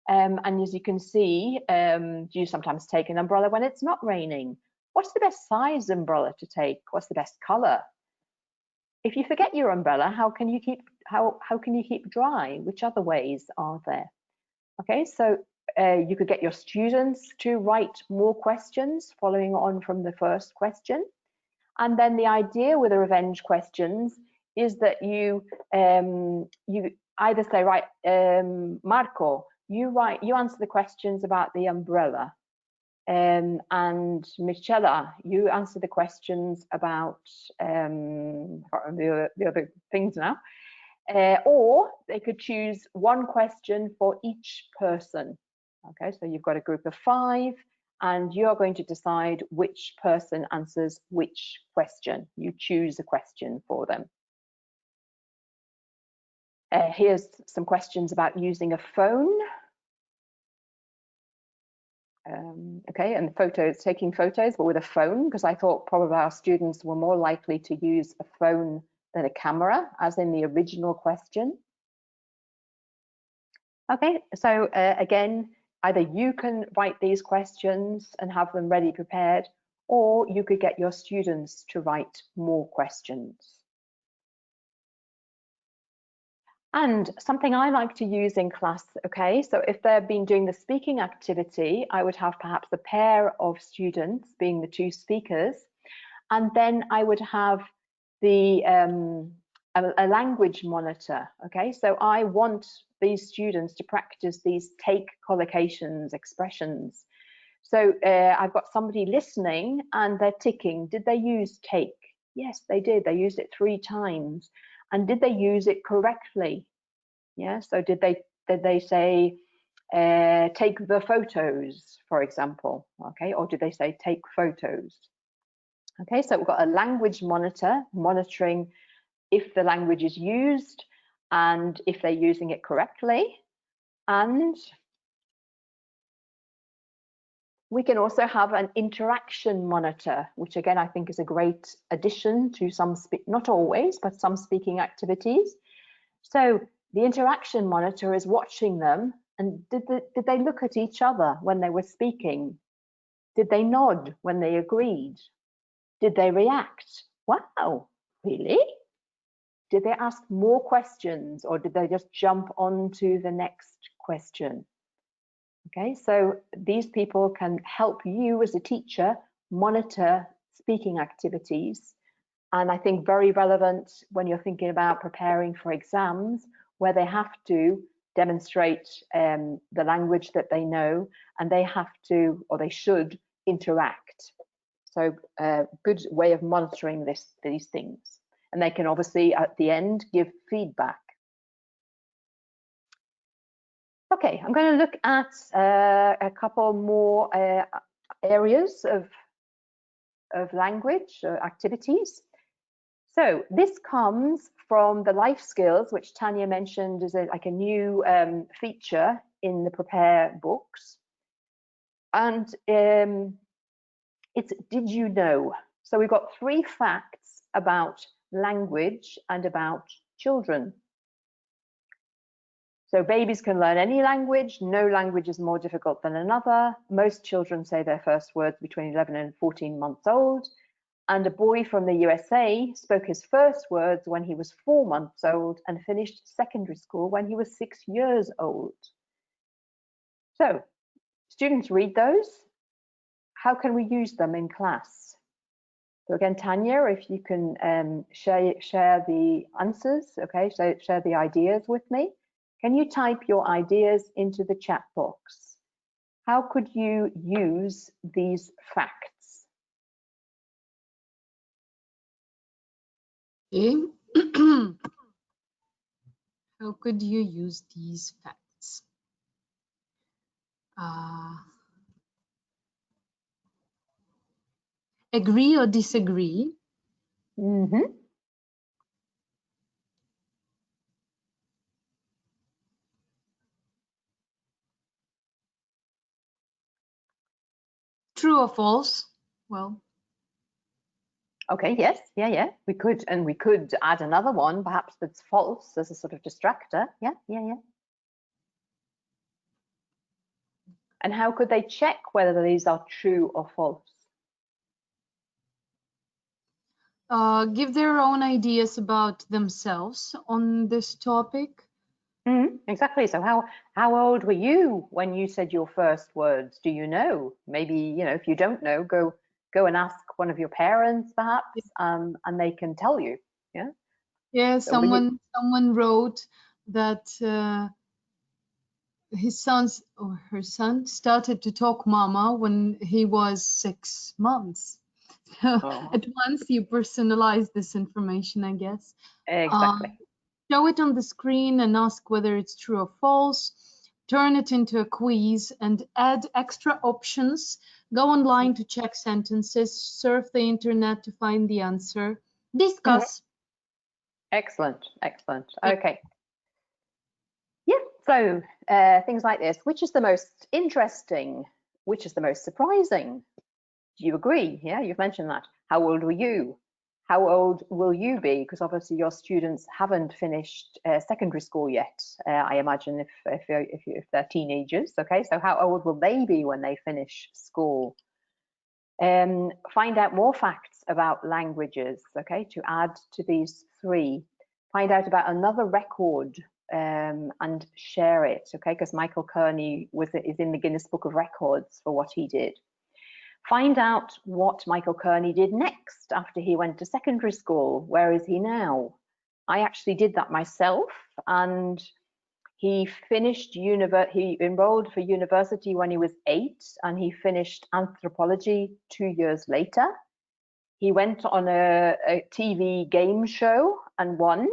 And as you can see, do you sometimes take an umbrella when it's not raining? What's the best size umbrella to take? What's the best color? If you forget your umbrella, how can you keep dry? Which other ways are there? Okay, so you could get your students to write more questions following on from the first question. And then the idea with the revenge questions is that you either say, right, Marco, you answer the questions about the umbrella. And Michela, you answer the questions about the other things now. Or they could choose one question for each person. Okay, so you've got a group of 5 and you're going to decide which person answers which question. You choose a question for them. Here's some questions about using a phone. Okay, and photos, taking photos, but with a phone, because I thought probably our students were more likely to use a phone than a camera, as in the original question. Okay, so again, either you can write these questions and have them ready prepared, or you could get your students to write more questions. And something I like to use in class, okay, so if they've been doing the speaking activity, I would have perhaps a pair of students being the 2 speakers, and then I would have the a language monitor. Okay, so I want these students to practice these take collocations, expressions. So I've got somebody listening and they're ticking. Did they use take? Yes, they did. They used it 3 times. And did they use it correctly? Yeah, so did they say take the photos, for example? Okay, or did they say take photos? Okay, so we've got a language monitor monitoring if the language is used and if they're using it correctly. And we can also have an interaction monitor, which again, I think is a great addition to some, not always, but some speaking activities. So the interaction monitor is watching them, and did they look at each other when they were speaking? Did they nod when they agreed? Did they react? Wow, really? Did they ask more questions, or did they just jump on to the next question? Okay, so these people can help you as a teacher monitor speaking activities. And I think very relevant when you're thinking about preparing for exams, where they have to demonstrate the language that they know, and they have to, or they should, interact. So good way of monitoring these things. And they can obviously, at the end, give feedback. Okay, I'm going to look at a couple more areas of language activities. So this comes from the life skills, which Tanya mentioned is like a new feature in the Prepare books. And it's did you know? So we've got 3 facts about language and about children. So babies can learn any language. No language is more difficult than another. Most children say their first words between 11 and 14 months old. And a boy from the USA spoke his first words when he was 4 months old and finished secondary school when he was 6 years old. So, students read those. How can we use them in class? So again, Tanya, if you can share the answers, okay, so share the ideas with me. Can you type your ideas into the chat box? How could you use these facts? Okay. How could you use these facts? Agree or disagree? Mm-hmm. True or false? Well. Okay, yes, yeah. We could add another one, perhaps that's false as a sort of distractor. Yeah. And how could they check whether these are true or false? Give their own ideas about themselves on this topic. Exactly. So how old were you when you said your first words? Do you know? Maybe, if you don't know, go and ask one of your parents, perhaps, and they can tell you. Yeah. Yeah. So someone wrote that his son or her son started to talk mama when he was 6 months. At once you personalize this information, I guess. Exactly. Show it on the screen and ask whether it's true or false. Turn it into a quiz and add extra options. Go online to check sentences. Surf the internet to find the answer. Discuss. Excellent. Okay. Yeah, so things like this. Which is the most interesting? Which is the most surprising? Do you agree? Yeah, you've mentioned that. How old were you? How old will you be? Because obviously your students haven't finished secondary school yet. I imagine if they're teenagers. Okay, so how old will they be when they finish school? Find out more facts about languages. Okay, to add to these 3. Find out about another record and share it. Okay, because Michael Kearney is in the Guinness Book of Records for what he did. Find out what Michael Kearney did next after he went to secondary school. Where is he now? I actually did that myself, and he enrolled for university when he was 8, and he finished anthropology 2 years later. He went on a TV game show and won.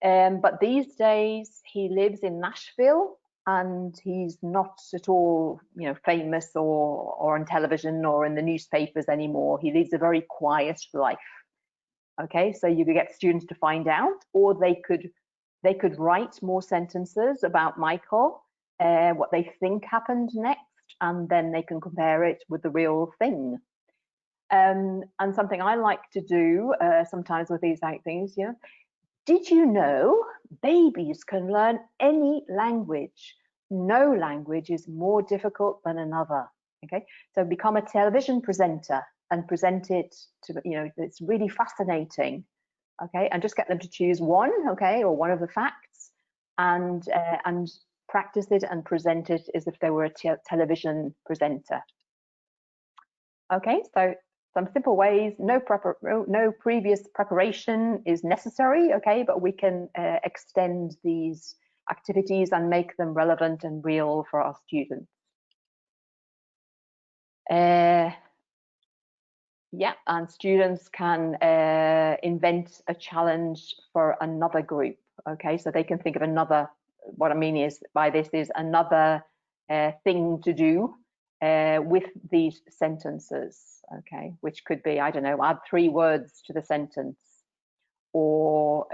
But these days he lives in Nashville, and he's not at all, famous or on television or in the newspapers anymore. He leads a very quiet life. Okay, so you could get students to find out, or they could write more sentences about Michael, what they think happened next, and then they can compare it with the real thing. And something I like to do sometimes with these things, did you know babies can learn any language? No language is more difficult than another. Okay, so become a television presenter and present it to, it's really fascinating. Okay, and just get them to choose one, okay, or one of the facts, and practice it and present it as if they were a television presenter. Okay, so some simple ways. No previous preparation is necessary, okay, but we can extend these activities and make them relevant and real for our students. Yeah, and students can invent a challenge for another group, okay, so they can think of another, what I mean is by this is another thing to do with these sentences, okay, which could be, I don't know, add 3 words to the sentence, or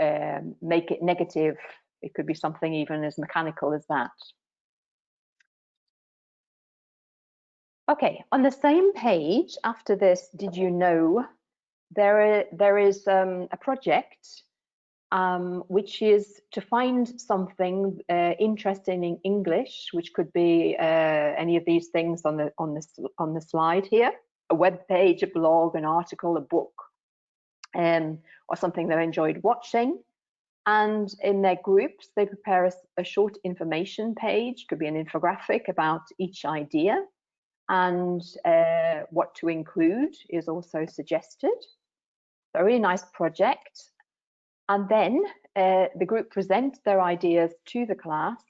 make it negative. It could be something even as mechanical as that. Okay, on the same page after this, did you know, there is a project which is to find something interesting in English, which could be any of these things on the slide here. a web page, a blog, an article, a book, or something they enjoyed watching. And in their groups, they prepare a short information page, could be an infographic about each idea, and what to include is also suggested. A really nice project. And then the group present their ideas to the class,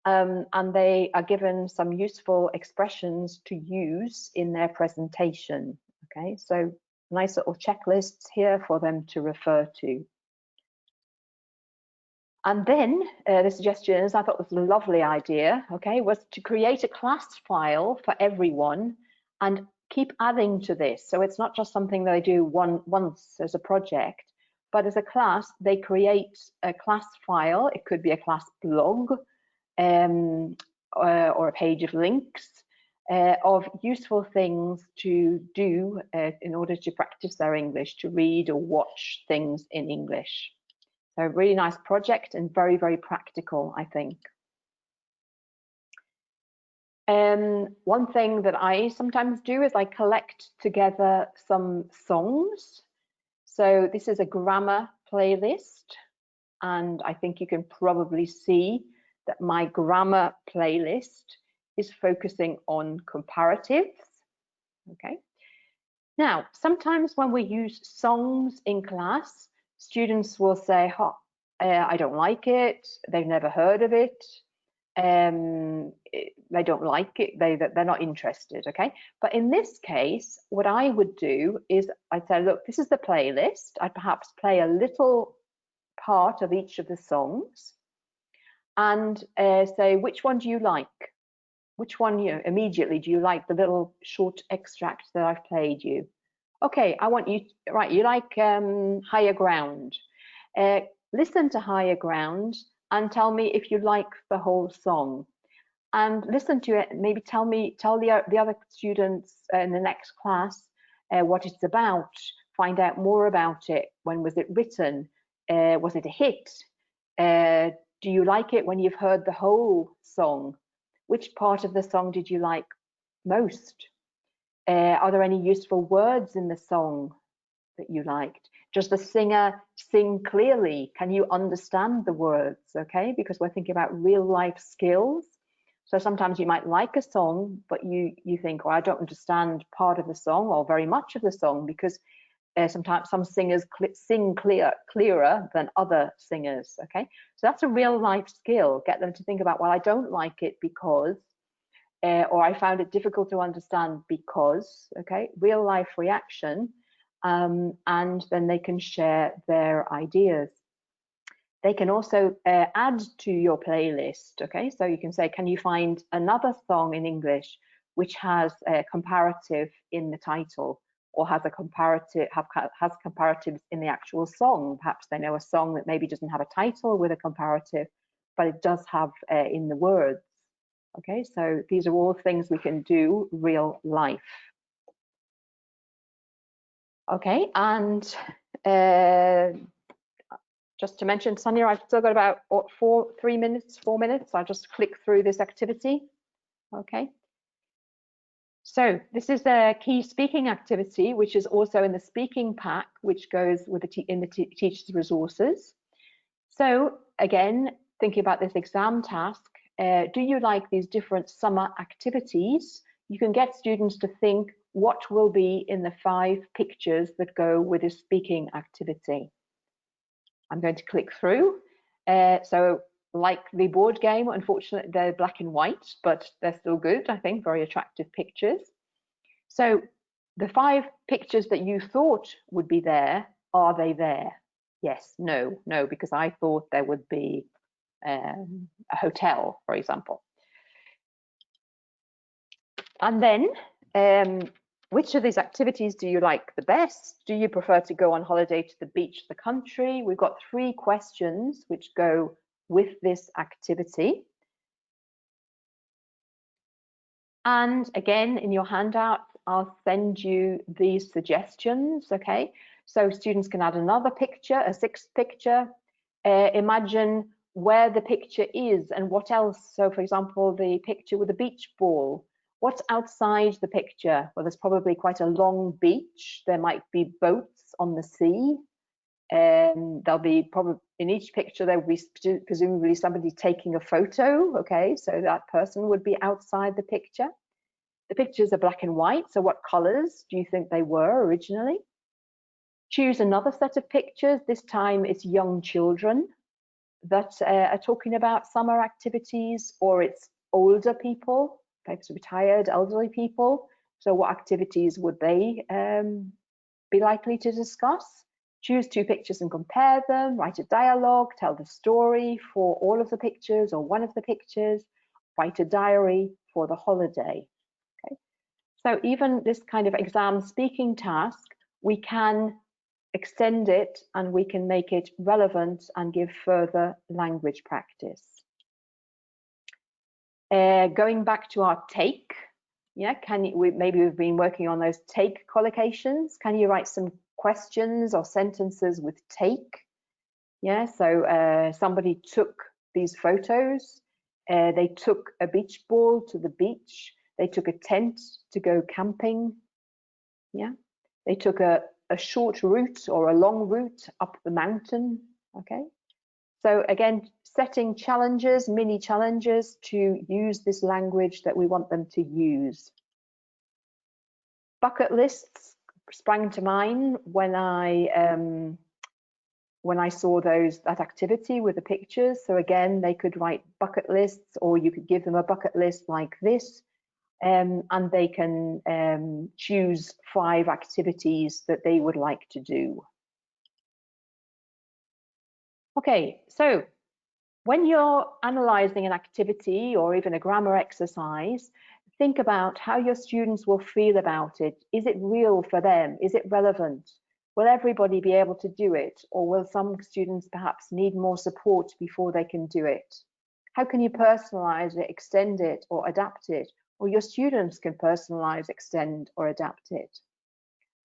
and they are given some useful expressions to use in their presentation. Okay, so nice little checklists here for them to refer to. And then the suggestions, I thought was a lovely idea, okay, was to create a class file for everyone and keep adding to this. So it's not just something they do once as a project, but as a class, they create a class file. It could be a class blog or a page of links of useful things to do in order to practice their English, to read or watch things in English. So a really nice project and very, very practical, I think. One thing that I sometimes do is I collect together some songs. So this is a grammar playlist, and I think you can probably see that my grammar playlist is focusing on comparatives. Okay. Now, sometimes when we use songs in class, students will say, oh, I don't like it, they've never heard of it, they don't like it, they're not interested, okay? But in this case, what I would do is I'd say, look, this is the playlist. I'd perhaps play a little part of each of the songs and say, which one do you like? Which one, immediately do you like the little short extract that I've played you? Okay, I want you, right, you like Higher Ground. Listen to Higher Ground and tell me if you like the whole song. And listen to it, maybe tell the other students in the next class what it's about. Find out more about it. When was it written? Was it a hit? Do you like it when you've heard the whole song? Which part of the song did you like most? Are there any useful words in the song that you liked? Does the singer sing clearly? Can you understand the words? Okay, because we're thinking about real life skills. So sometimes you might like a song, but you think, well, I don't understand part of the song or very much of the song, because sometimes some singers sing clearer than other singers. Okay, so that's a real life skill. Get them to think about, well, I don't like it because, or I found it difficult to understand because, okay, real life reaction, and then they can share their ideas. They can also add to your playlist, okay? So you can say, can you find another song in English which has a comparative in the title, or has a comparative, has comparatives in the actual song? Perhaps they know a song that maybe doesn't have a title with a comparative, but it does have in the words. Okay, so these are all things we can do real life. Okay, and just to mention, Sonia, I've still got about 4 minutes. I'll just click through this activity. Okay. So this is a key speaking activity, which is also in the speaking pack, which goes with the teacher's resources. So again, thinking about this exam task, do you like these different summer activities? You can get students to think what will be in the 5 pictures that go with a speaking activity. I'm going to click through. So like the board game, unfortunately, they're black and white, but they're still good, I think, very attractive pictures. So the 5 pictures that you thought would be there, are they there? Yes, no, because I thought there would be a hotel, for example. And then, which of these activities do you like the best? Do you prefer to go on holiday to the beach, the country? We've got 3 questions which go with this activity. And again, in your handout, I'll send you these suggestions, okay? So students can add another picture, a 6th picture. Imagine where the picture is and what else. So for example, the picture with the beach ball. What's outside the picture? Well, there's probably quite a long beach. There might be boats on the sea. There'll be probably in each picture there will be presumably somebody taking a photo. Okay, so that person would be outside the picture. The pictures are black and white, so what colors do you think they were originally? Choose another set of pictures. This time it's young children that are talking about summer activities, or it's older people, perhaps retired elderly people. So what activities would they be likely to discuss? Choose 2 pictures and compare them, write a dialogue, tell the story for all of the pictures or one of the pictures, write a diary for the holiday. Okay. So even this kind of exam speaking task, we can extend it and we can make it relevant and give further language practice. Going back to our take, yeah, maybe we've been working on those take collocations. Can you write some questions or sentences with take? Yeah, so somebody took these photos. They took a beach ball to the beach. They took a tent to go camping. Yeah, they took a short route or a long route up the mountain. Okay, so again, setting challenges, mini challenges to use this language that we want them to use. Bucket lists sprang to mind when I saw that activity with the pictures. So again, they could write bucket lists, or you could give them a bucket list like this, and they can choose 5 activities that they would like to do. Okay, so when you're analyzing an activity or even a grammar exercise, think about how your students will feel about it. Is it real for them? Is it relevant? Will everybody be able to do it? Or will some students perhaps need more support before they can do it? How can you personalize it, extend it, or adapt it? Or your students can personalize, extend, or adapt it.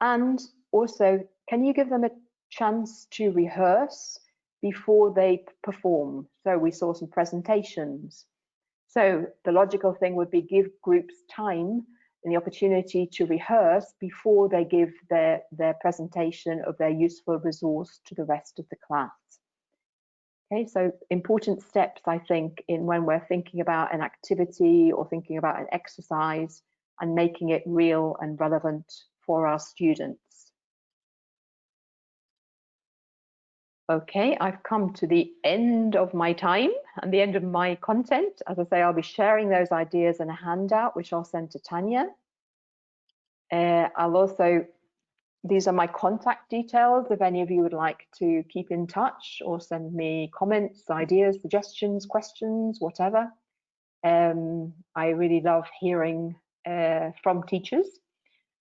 And also, can you give them a chance to rehearse before they perform? So we saw some presentations. So the logical thing would be give groups time and the opportunity to rehearse before they give their presentation of their useful resource to the rest of the class. Okay, so important steps, I think, in when we're thinking about an activity or thinking about an exercise and making it real and relevant for our students. Okay, I've come to the end of my time and the end of my content. As I say, I'll be sharing those ideas in a handout, which I'll send to Tanya. I'll also, these are my contact details if any of you would like to keep in touch or send me comments, ideas, suggestions, questions, whatever. I really love hearing from teachers.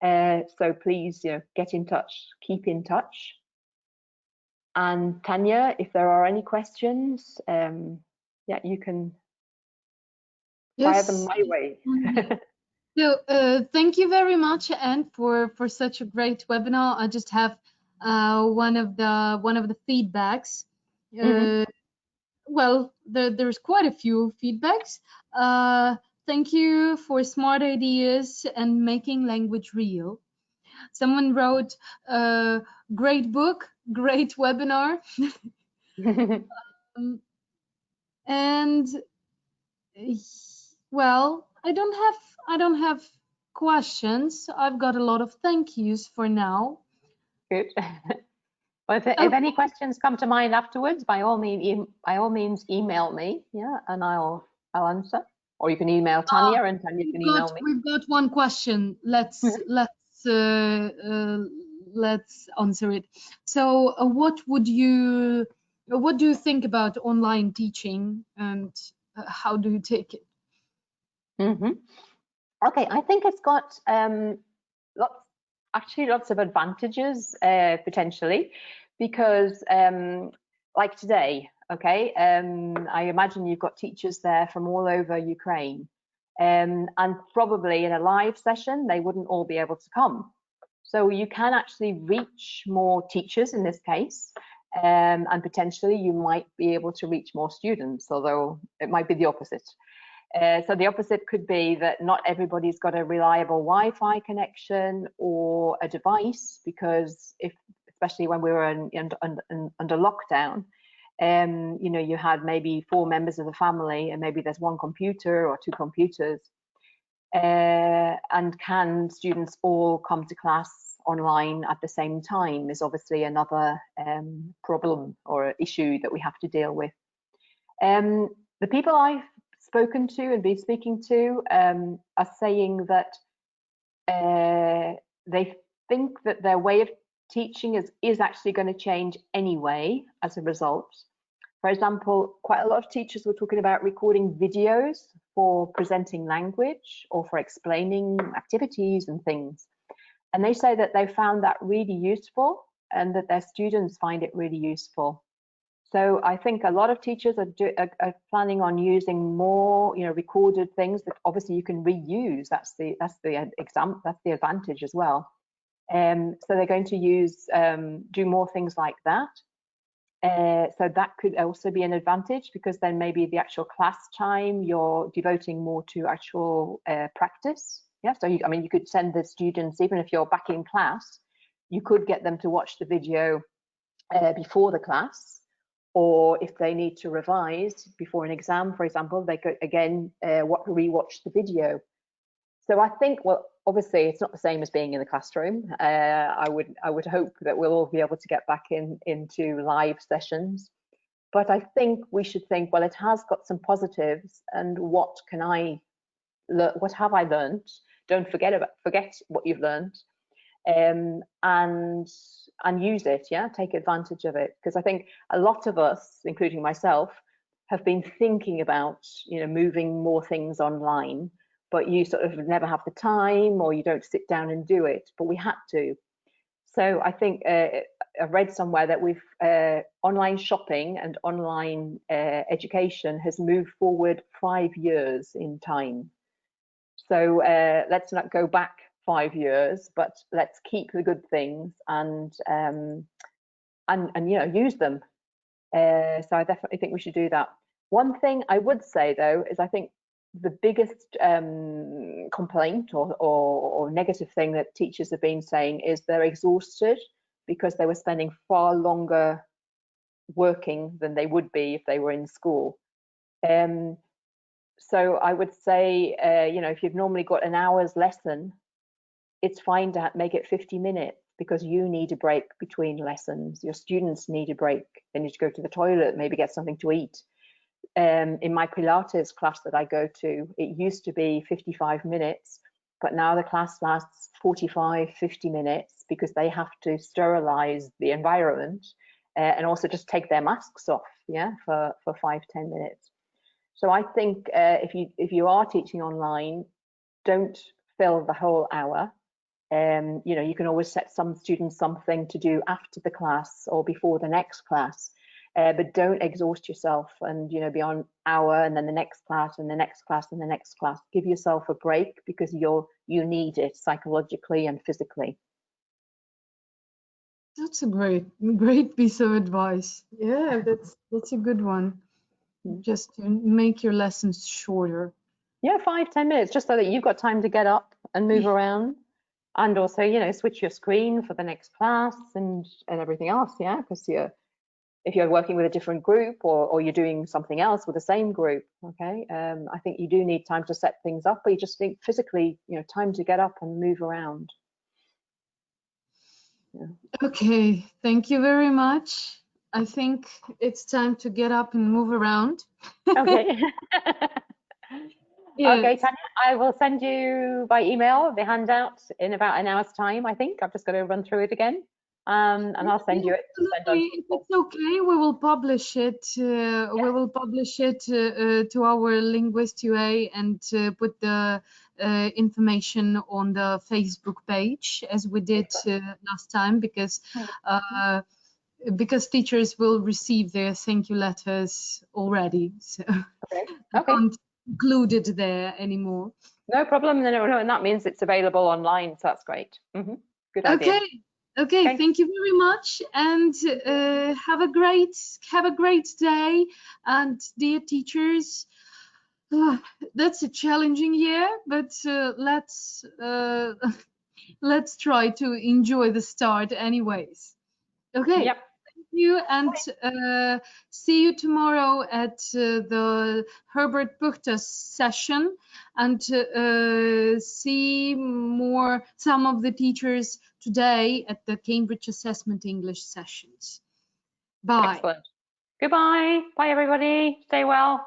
So please, get in touch, keep in touch. And Tanya, if there are any questions, yeah, you can fire them my way. So thank you very much, Anne, for such a great webinar. I just have one of the feedbacks. Well, there's quite a few feedbacks. Thank you for smart ideas and making language real. Someone wrote, great book, great webinar. And well, I don't have questions. I've got a lot of thank yous for now. Good. Well, if any questions come to mind afterwards, by all means email me, yeah, and I'll answer. Or you can email Tanya, and Tanya can email me. We've got one question. Let's answer it. So, what do you think about online teaching, and how do you take it? Okay, I think it's got lots of advantages potentially, because like today, okay, I imagine you've got teachers there from all over Ukraine, and probably in a live session they wouldn't all be able to come. So you can actually reach more teachers in this case, and potentially you might be able to reach more students, although it might be the opposite. So the opposite could be that not everybody's got a reliable Wi-Fi connection or a device, because especially when we were under lockdown, you know, you had maybe 4 members of the family and maybe there's 1 computer or 2 computers. And can students all come to class online at the same time is obviously another problem or issue that we have to deal with. The people I've spoken to and been speaking to are saying that they think that their way of teaching is actually going to change anyway as a result. For example, quite a lot of teachers were talking about recording videos for presenting language or for explaining activities and things. And they say that they found that really useful and that their students find it really useful. So I think a lot of teachers are planning on using more, you know, recorded things that obviously you can reuse. That's the advantage as well. So they're going to use do more things like that. So that could also be an advantage, because then maybe the actual class time you're devoting more to actual practice. Yeah, so I mean, you could send the students, even if you're back in class, you could get them to watch the video before the class, or if they need to revise before an exam, for example, they could again rewatch the video. So I think, well, obviously it's not the same as being in the classroom. I would hope that we'll all be able to get back into live sessions. But I think we should think, well, it has got some positives, and what have I learned? Don't forget what you've learned, and use it. Yeah, take advantage of it, because I think a lot of us, including myself, have been thinking about, you know, moving more things online, but you sort of never have the time, or you don't sit down and do it, but we had to. So I think I've read somewhere that we've online shopping and online education has moved forward 5 years in time. So let's not go back 5 years, but let's keep the good things and you know, use them. So I definitely think we should do that. One thing I would say though is I think the biggest complaint or negative thing that teachers have been saying is they're exhausted because they were spending far longer working than they would be if they were in school. So I would say, you know, if you've normally got an hour's lesson, it's fine to make it 50 minutes, because you need a break between lessons. Your students need a break. They need to go to the toilet, maybe get something to eat. In my Pilates class that I go to, it used to be 55 minutes, but now the class lasts 45, 50 minutes, because they have to sterilize the environment and also just take their masks off, yeah, for 5-10 minutes. So I think if you are teaching online, don't fill the whole hour. You know, you can always set some students something to do after the class or before the next class. But don't exhaust yourself and, you know, be on an hour and then the next class and the next class and the next class. Give yourself a break, because you need it psychologically and physically. That's a great piece of advice. Yeah, that's a good one. Just to make your lessons shorter. Yeah, 5-10 minutes, just so that you've got time to get up and move around, and also, you know, switch your screen for the next class and everything else. Yeah, because if you're working with a different group or you're doing something else with the same group, okay, I think you do need time to set things up, but you just think physically, you know, time to get up and move around. Yeah. Okay, thank you very much. I think it's time to get up and move around. Okay. Yes. Okay, Tanya, I will send you by email the handout in about an hour's time, I think. I've just got to run through it again. And I'll send you it. If it's okay, we will publish it. We will publish it to our Linguist UA and put the information on the Facebook page, as we did last time, because teachers will receive their thank you letters already, so I can't include it there anymore. No problem. No, and that means it's available online, so that's great. Good idea. Okay, thank you very much, and have a great day. And dear teachers, That's a challenging year, but let's try to enjoy the start anyways. Okay. Yep. Thank you, and see you tomorrow at the Herbert Buchter's session, and see some of the teachers today at the Cambridge Assessment English sessions. Bye. Excellent. Goodbye. Bye, everybody. Stay well.